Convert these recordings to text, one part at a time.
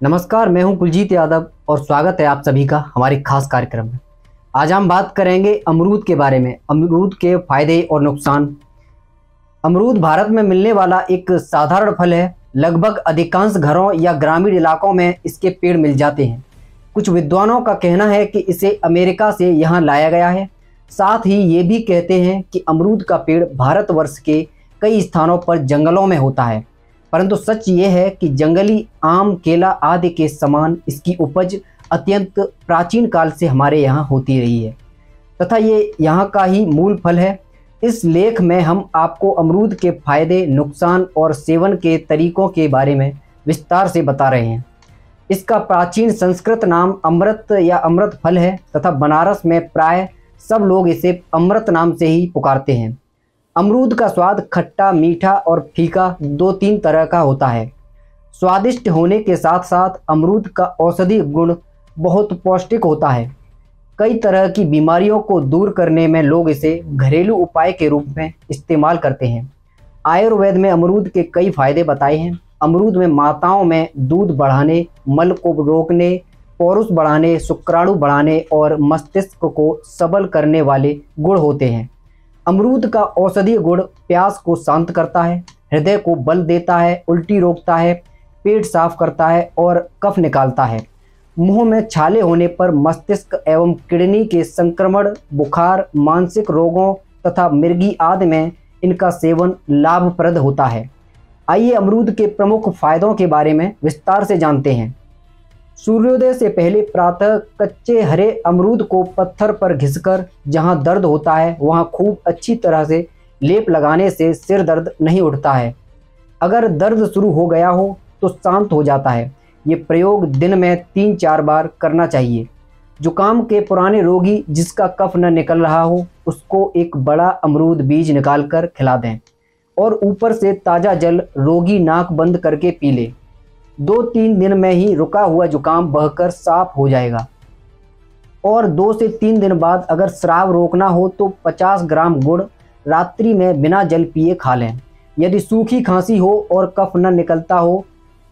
नमस्कार, मैं हूं कुलजीत यादव और स्वागत है आप सभी का हमारे खास कार्यक्रम में। आज हम बात करेंगे अमरूद के बारे में, अमरूद के फायदे और नुकसान। अमरूद भारत में मिलने वाला एक साधारण फल है। लगभग अधिकांश घरों या ग्रामीण इलाकों में इसके पेड़ मिल जाते हैं। कुछ विद्वानों का कहना है कि इसे अमेरिका से यहाँ लाया गया है। साथ ही ये भी कहते हैं कि अमरूद का पेड़ भारतवर्ष के कई स्थानों पर जंगलों में होता है, परंतु सच ये है कि जंगली आम, केला आदि के समान इसकी उपज अत्यंत प्राचीन काल से हमारे यहाँ होती रही है तथा ये यहाँ का ही मूल फल है। इस लेख में हम आपको अमरूद के फायदे, नुकसान और सेवन के तरीकों के बारे में विस्तार से बता रहे हैं। इसका प्राचीन संस्कृत नाम अमृत या अमृत फल है तथा बनारस में प्राय सब लोग इसे अमृत नाम से ही पुकारते हैं। अमरूद का स्वाद खट्टा, मीठा और फीका 2-3 तरह का होता है। स्वादिष्ट होने के साथ साथ अमरूद का औषधीय गुण बहुत पौष्टिक होता है। कई तरह की बीमारियों को दूर करने में लोग इसे घरेलू उपाय के रूप में इस्तेमाल करते हैं। आयुर्वेद में अमरूद के कई फायदे बताए हैं। अमरूद में माताओं में दूध बढ़ाने, मल को रोकने, पौरुष बढ़ाने, शुक्राणु बढ़ाने और मस्तिष्क को सबल करने वाले गुण होते हैं। अमरूद का औषधीय गुण प्यास को शांत करता है, हृदय को बल देता है, उल्टी रोकता है, पेट साफ करता है और कफ निकालता है। मुंह में छाले होने पर मस्तिष्क एवं किडनी के संक्रमण, बुखार, मानसिक रोगों तथा मिर्गी आदि में इनका सेवन लाभप्रद होता है। आइए अमरूद के प्रमुख फायदों के बारे में विस्तार से जानते हैं। सूर्योदय से पहले प्रातः कच्चे हरे अमरूद को पत्थर पर घिसकर जहां दर्द होता है वहां खूब अच्छी तरह से लेप लगाने से सिर दर्द नहीं उठता है। अगर दर्द शुरू हो गया हो तो शांत हो जाता है। ये प्रयोग दिन में 3-4 बार करना चाहिए। जुकाम के पुराने रोगी जिसका कफ न निकल रहा हो उसको एक बड़ा अमरूद बीज निकालकर खिला दें और ऊपर से ताज़ा जल रोगी नाक बंद करके पी ले। 2-3 दिन में ही रुका हुआ जुकाम बहकर साफ हो जाएगा। और 2 से 3 दिन बाद अगर स्राव रोकना हो तो 50 ग्राम गुड़ रात्रि में बिना जल पिए खा लें। यदि सूखी खांसी हो और कफ न निकलता हो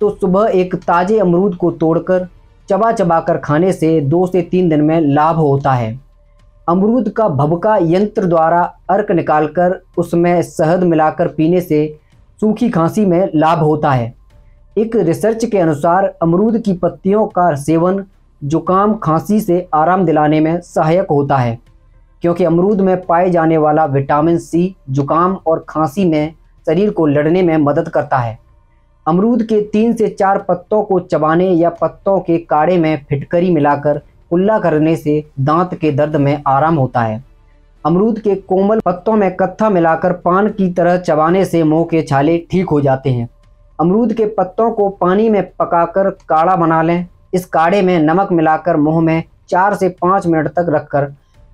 तो सुबह एक ताज़े अमरूद को तोड़कर चबा चबा कर खाने से 2 से 3 दिन में लाभ होता है। अमरूद का भभका यंत्र द्वारा अर्क निकालकर उसमें शहद मिलाकर पीने से सूखी खांसी में लाभ होता है। एक रिसर्च के अनुसार अमरूद की पत्तियों का सेवन जुकाम, खांसी से आराम दिलाने में सहायक होता है, क्योंकि अमरूद में पाए जाने वाला विटामिन सी जुकाम और खांसी में शरीर को लड़ने में मदद करता है। अमरूद के 3 से 4 पत्तों को चबाने या पत्तों के काढ़े में फिटकरी मिलाकर कुल्ला करने से दांत के दर्द में आराम होता है। अमरूद के कोमल पत्तों में कत्था मिलाकर पान की तरह चबाने से मुंह के छाले ठीक हो जाते हैं। अमरूद के पत्तों को पानी में पकाकर काढ़ा बना लें। इस काढ़े में नमक मिलाकर मुंह में 4 से 5 मिनट तक रखकर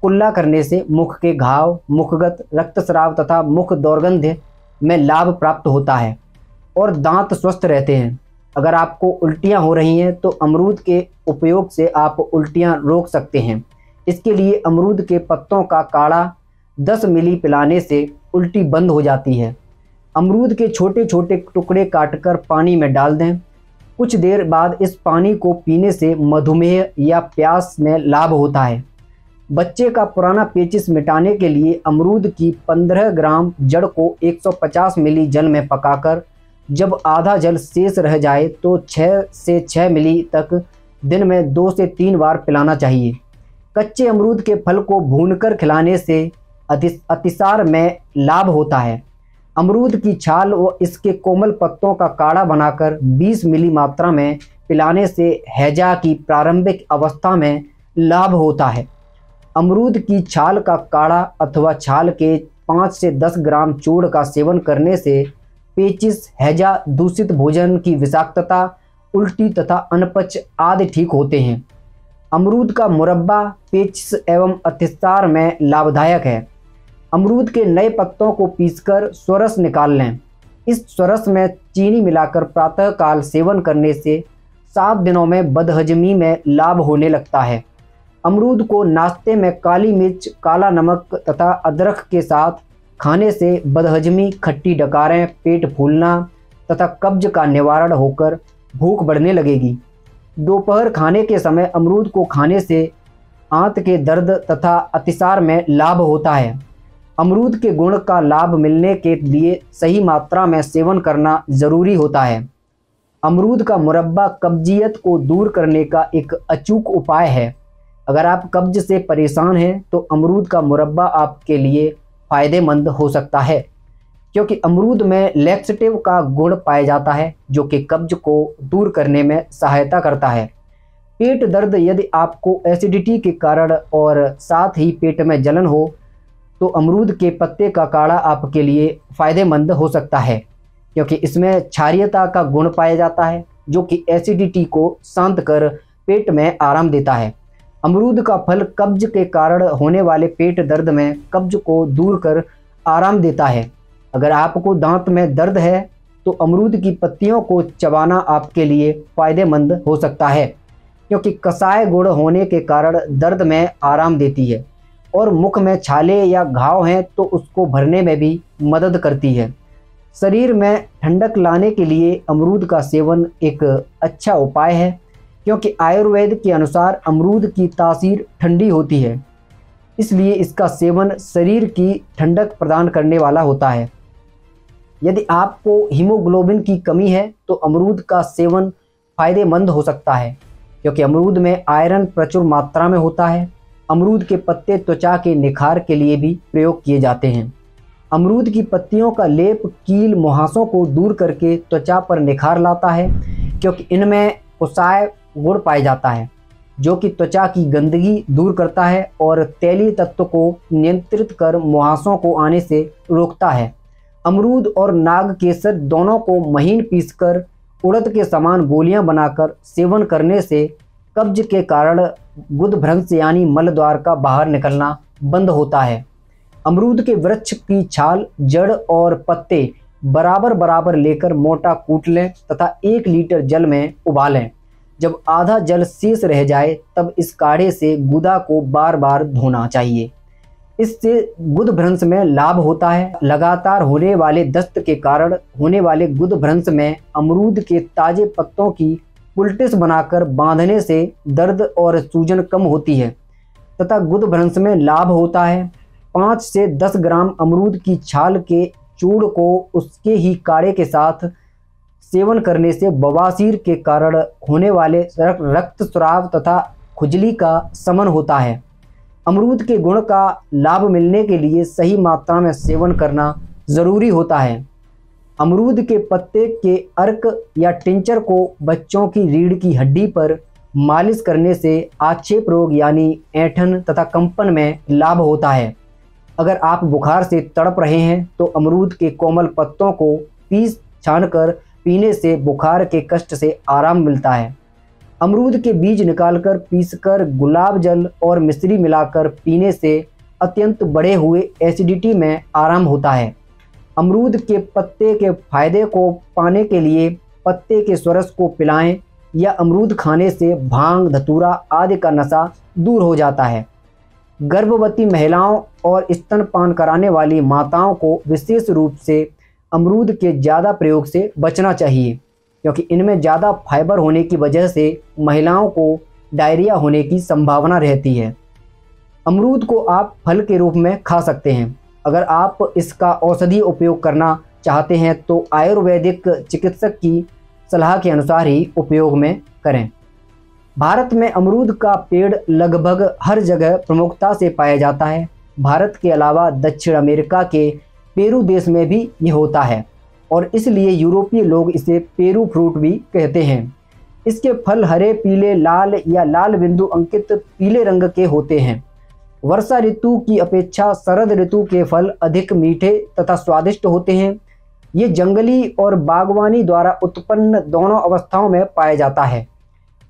कुल्ला करने से मुख के घाव, मुखगत, रक्तस्राव तथा मुख दुर्गंध में लाभ प्राप्त होता है और दांत स्वस्थ रहते हैं। अगर आपको उल्टियां हो रही हैं तो अमरूद के उपयोग से आप उल्टियां रोक सकते हैं। इसके लिए अमरूद के पत्तों का काढ़ा 10 मिली पिलाने से उल्टी बंद हो जाती है। अमरूद के छोटे छोटे टुकड़े काटकर पानी में डाल दें। कुछ देर बाद इस पानी को पीने से मधुमेह या प्यास में लाभ होता है। बच्चे का पुराना पेचिश मिटाने के लिए अमरूद की 15 ग्राम जड़ को 150 मिली जल में पकाकर जब आधा जल शेष रह जाए तो 6 से 6 मिली तक दिन में 2 से 3 बार पिलाना चाहिए। कच्चे अमरूद के फल को भूनकर खिलाने से अतिसार में लाभ होता है। अमरूद की छाल व इसके कोमल पत्तों का काढ़ा बनाकर 20 मिली मात्रा में पिलाने से हैजा की प्रारंभिक अवस्था में लाभ होता है। अमरूद की छाल का काढ़ा अथवा छाल के 5 से 10 ग्राम चूर्ण का सेवन करने से पेचिश, हैजा, दूषित भोजन की विषाक्तता, उल्टी तथा अनपच आदि ठीक होते हैं। अमरूद का मुरब्बा पेचिश एवं अतिसार में लाभदायक है। अमरूद के नए पत्तों को पीसकर स्वरस निकाल लें। इस स्वरस में चीनी मिलाकर प्रातःकाल सेवन करने से 7 दिनों में बदहजमी में लाभ होने लगता है। अमरूद को नाश्ते में काली मिर्च, काला नमक तथा अदरक के साथ खाने से बदहजमी, खट्टी डकारें, पेट फूलना तथा कब्ज का निवारण होकर भूख बढ़ने लगेगी। दोपहर खाने के समय अमरूद को खाने से आंत के दर्द तथा अतिसार में लाभ होता है। अमरूद के गुण का लाभ मिलने के लिए सही मात्रा में सेवन करना ज़रूरी होता है। अमरूद का मुरब्बा कब्जियत को दूर करने का एक अचूक उपाय है। अगर आप कब्ज से परेशान हैं तो अमरूद का मुरब्बा आपके लिए फ़ायदेमंद हो सकता है, क्योंकि अमरूद में लैक्सेटिव का गुण पाया जाता है जो कि कब्ज को दूर करने में सहायता करता है। पेट दर्द यदि आपको एसिडिटी के कारण और साथ ही पेट में जलन हो तो अमरूद के पत्ते का काढ़ा आपके लिए फ़ायदेमंद हो सकता है, क्योंकि इसमें क्षारीयता का गुण पाया जाता है जो कि एसिडिटी को शांत कर पेट में आराम देता है। अमरूद का फल कब्ज के कारण होने वाले पेट दर्द में कब्ज को दूर कर आराम देता है। अगर आपको दांत में दर्द है तो अमरूद की पत्तियों को चबाना आपके लिए फ़ायदेमंद हो सकता है, क्योंकि कसाय गुण होने के कारण दर्द में आराम देती है और मुख में छाले या घाव हैं तो उसको भरने में भी मदद करती है। शरीर में ठंडक लाने के लिए अमरूद का सेवन एक अच्छा उपाय है, क्योंकि आयुर्वेद के अनुसार अमरूद की तासीर ठंडी होती है, इसलिए इसका सेवन शरीर की ठंडक प्रदान करने वाला होता है। यदि आपको हीमोग्लोबिन की कमी है तो अमरूद का सेवन फ़ायदेमंद हो सकता है, क्योंकि अमरूद में आयरन प्रचुर मात्रा में होता है। अमरूद के पत्ते त्वचा के निखार के लिए भी प्रयोग किए जाते हैं। अमरूद की पत्तियों का लेप कील मुहासों को दूर करके त्वचा पर निखार लाता है, क्योंकि इनमें कुसाय गुण पाया जाता है जो कि त्वचा की गंदगी दूर करता है और तैलीय तत्व को नियंत्रित कर मुहासों को आने से रोकता है। अमरूद और नाग केसर दोनों को महीन पीसकर उड़द के समान गोलियां बनाकर सेवन करने से कब्ज के कारण गुदभ्रंश यानी मल द्वार का बाहर निकलना बंद होता है। अमरूद के वृक्ष की छाल, जड़ और पत्ते बराबर बराबर लेकर मोटा कूट लें तथा 1 लीटर जल में उबालें। जब आधा जल शेष रह जाए तब इस काढ़े से गुदा को बार बार धोना चाहिए। इससे गुदभ्रंश में लाभ होता है। लगातार होने वाले दस्त के कारण होने वाले गुदभ्रंश में अमरूद के ताजे पत्तों की पुलटिस बनाकर बांधने से दर्द और सूजन कम होती है तथा गुदभ्रंश में लाभ होता है। 5 से 10 ग्राम अमरूद की छाल के चूर्ण को उसके ही काढ़े के साथ सेवन करने से बवासीर के कारण होने वाले रक्तस्राव तथा खुजली का शमन होता है। अमरूद के गुण का लाभ मिलने के लिए सही मात्रा में सेवन करना ज़रूरी होता है। अमरूद के पत्ते के अर्क या टिंचर को बच्चों की रीढ़ की हड्डी पर मालिश करने से आक्षेप रोग यानी ऐंठन तथा कंपन में लाभ होता है। अगर आप बुखार से तड़प रहे हैं तो अमरूद के कोमल पत्तों को पीस छानकर पीने से बुखार के कष्ट से आराम मिलता है। अमरूद के बीज निकालकर पीसकर गुलाब जल और मिश्री मिलाकर पीने से अत्यंत बढ़े हुए एसिडिटी में आराम होता है। अमरूद के पत्ते के फायदे को पाने के लिए पत्ते के स्वरस को पिलाएं या अमरूद खाने से भांग, धतूरा आदि का नशा दूर हो जाता है। गर्भवती महिलाओं और स्तनपान कराने वाली माताओं को विशेष रूप से अमरूद के ज़्यादा प्रयोग से बचना चाहिए, क्योंकि इनमें ज़्यादा फाइबर होने की वजह से महिलाओं को डायरिया होने की संभावना रहती है। अमरूद को आप फल के रूप में खा सकते हैं। अगर आप इसका औषधीय उपयोग करना चाहते हैं तो आयुर्वेदिक चिकित्सक की सलाह के अनुसार ही उपयोग में करें। भारत में अमरूद का पेड़ लगभग हर जगह प्रमुखता से पाया जाता है। भारत के अलावा दक्षिण अमेरिका के पेरू देश में भी ये होता है और इसलिए यूरोपीय लोग इसे पेरू फ्रूट भी कहते हैं। इसके फल हरे, पीले, लाल या लाल बिंदु अंकित पीले रंग के होते हैं। वर्षा ऋतु की अपेक्षा शरद ऋतु के फल अधिक मीठे तथा स्वादिष्ट होते हैं। ये जंगली और बागवानी द्वारा उत्पन्न दोनों अवस्थाओं में पाया जाता है।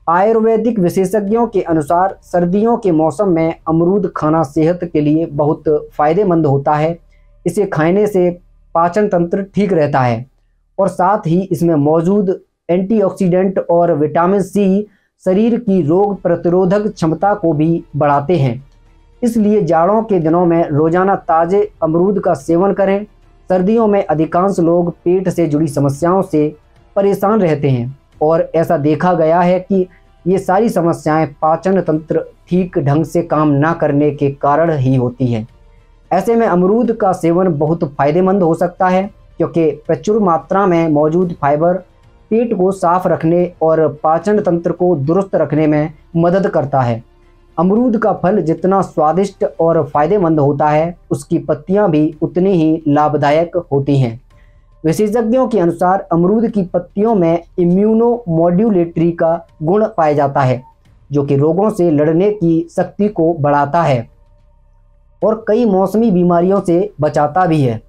आयुर्वेदिक विशेषज्ञों के अनुसार सर्दियों के मौसम में अमरूद खाना सेहत के लिए बहुत फ़ायदेमंद होता है। इसे खाने से पाचन तंत्र ठीक रहता है और साथ ही इसमें मौजूद एंटीऑक्सीडेंट और विटामिन सी शरीर की रोग प्रतिरोधक क्षमता को भी बढ़ाते हैं। इसलिए जाड़ों के दिनों में रोजाना ताज़े अमरूद का सेवन करें। सर्दियों में अधिकांश लोग पेट से जुड़ी समस्याओं से परेशान रहते हैं और ऐसा देखा गया है कि ये सारी समस्याएं पाचन तंत्र ठीक ढंग से काम ना करने के कारण ही होती हैं। ऐसे में अमरूद का सेवन बहुत फायदेमंद हो सकता है, क्योंकि प्रचुर मात्रा में मौजूद फाइबर पेट को साफ रखने और पाचन तंत्र को दुरुस्त रखने में मदद करता है। अमरूद का फल जितना स्वादिष्ट और फायदेमंद होता है, उसकी पत्तियां भी उतनी ही लाभदायक होती हैं। विशेषज्ञों के अनुसार अमरूद की पत्तियों में इम्यूनोमॉड्यूलेटरी का गुण पाया जाता है, जो कि रोगों से लड़ने की शक्ति को बढ़ाता है और कई मौसमी बीमारियों से बचाता भी है।